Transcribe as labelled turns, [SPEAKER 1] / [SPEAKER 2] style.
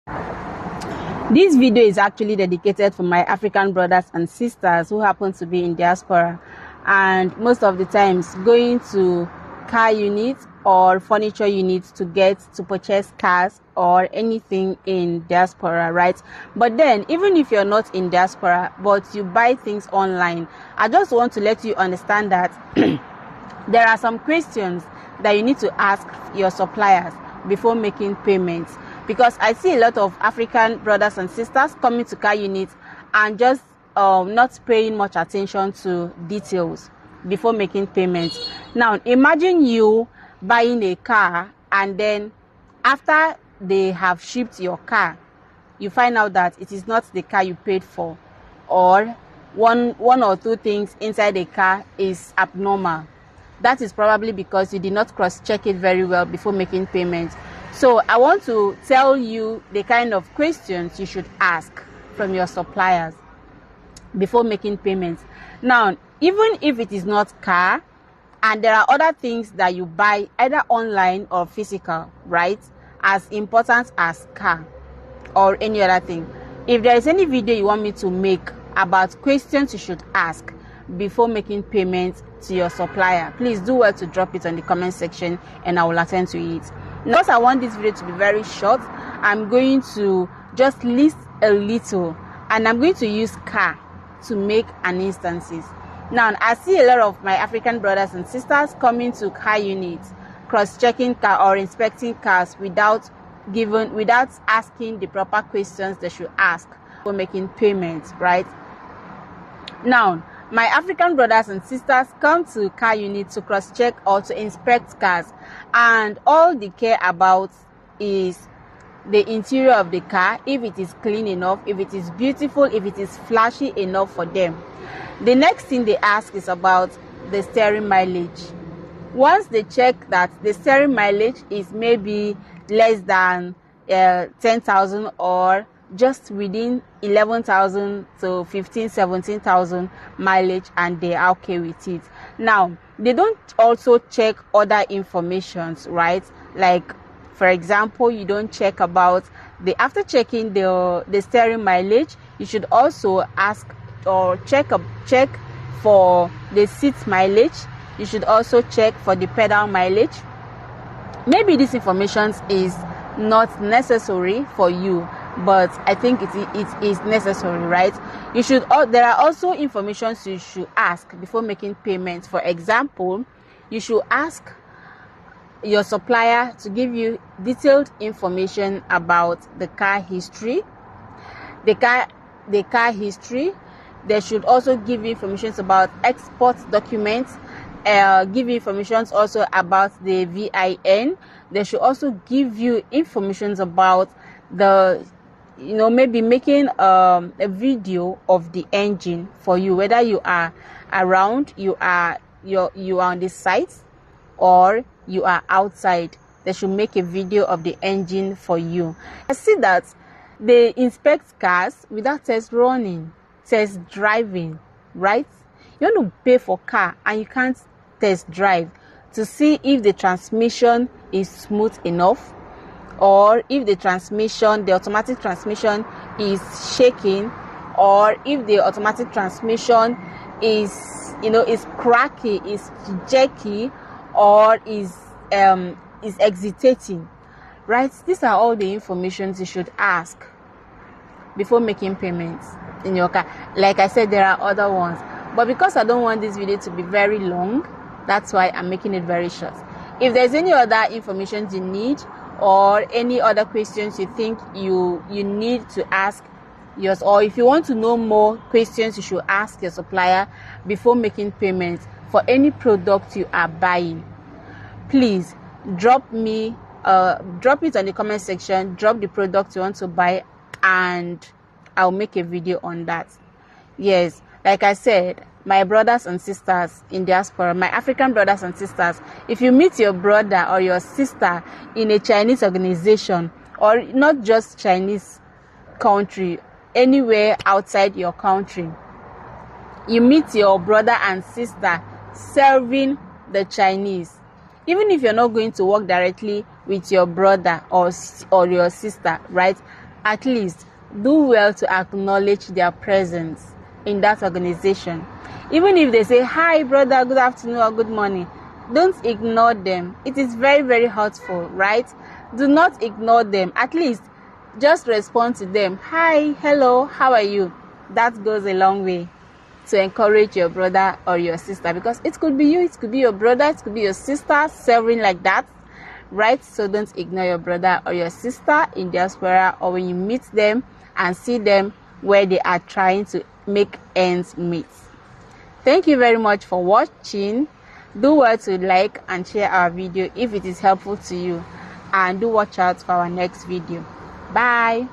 [SPEAKER 1] This video is actually dedicated for my African brothers and sisters who happen to be in diaspora, and most of the times going to car units or furniture units to purchase cars or anything in diaspora, right? But then, even if you're not in diaspora but you buy things online, I just want to let you understand that there are some questions that you need to ask your suppliers before making payments, because I see a lot of African brothers and sisters coming to car units and just not paying much attention to details before making payments. Now, imagine you buying a car, and then after they have shipped your car, you find out that it is not the car you paid for, or one or two things inside the car is abnormal. That is probably because you did not cross-check it very well before making payments. So I want to tell you the kind of questions you should ask from your suppliers before making payments. Now, even if it is not car, and there are other things that you buy either online or physical, right, as important as car or any other thing, if there is any video you want me to make about questions you should ask before making payments to your supplier, please do well to drop it on the comment section and I will attend to it. Because I want this video to be very short, I'm going to just list a little, and I'm going to use car to make an instances. Now, I see a lot of my African brothers and sisters coming to car units, cross-checking car or inspecting cars without asking the proper questions they should ask for making payments, right? Now, my African brothers and sisters come to car units to cross-check or to inspect cars, and all they care about is the interior of the car, if it is clean enough, if it is beautiful, if it is flashy enough for them. The next thing they ask is about the steering mileage. Once they check that the steering mileage is maybe less than 10,000 or just within 11,000 to 15, 17,000 mileage, and they are okay with it. Now, they don't also check other informations, right? Like, for example, you don't check about after checking the steering mileage, you should also ask or check for the seat mileage. You should also check for the pedal mileage. Maybe this information is not necessary for you, but I think it is necessary, right? There are also information you should ask before making payments. For example, you should ask your supplier to give you detailed information about the car history. The car history. They should also give you information about export documents. Give you information also about the VIN. They should also give you information about maybe making a video of the engine for you, whether you are around, you are on the site, or you are outside. They should make a video of the engine for you. I see that they inspect cars without test driving, right? You want to pay for car and you can't test drive to see if the transmission is smooth enough, or if the automatic transmission is shaking, or if the automatic transmission is cracky, is jerky, or is exitating, right? These are all the information you should ask before making payments in your car. Like I said, there are other ones, but because I don't want this video to be very long, that's why I'm making it very short. If there's any other information you need, or any other questions you think you need to ask yours, or if you want to know more questions you should ask your supplier before making payments for any product you are buying, please drop it on the comment section. Drop the product you want to buy and I'll make a video on that. Yes, like I said, my brothers and sisters in diaspora, my African brothers and sisters, if you meet your brother or your sister in a Chinese organization, or not just Chinese country, anywhere outside your country, you meet your brother and sister serving the Chinese, even if you're not going to work directly with your brother or your sister, right? at least do well to acknowledge their presence in that organization. Even if they say, hi brother, good afternoon or good morning, don't ignore them. It is very, very hurtful, right? Do not ignore them. At least just respond to them. Hi, hello, how are you? That goes a long way to encourage your brother or your sister, because it could be you, it could be your brother, it could be your sister serving like that, right? So don't ignore your brother or your sister in diaspora, or when you meet them and see them where they are trying to make ends meet. Thank you very much for watching. Do well to like and share our video if it is helpful to you, and do watch out for our next video. Bye.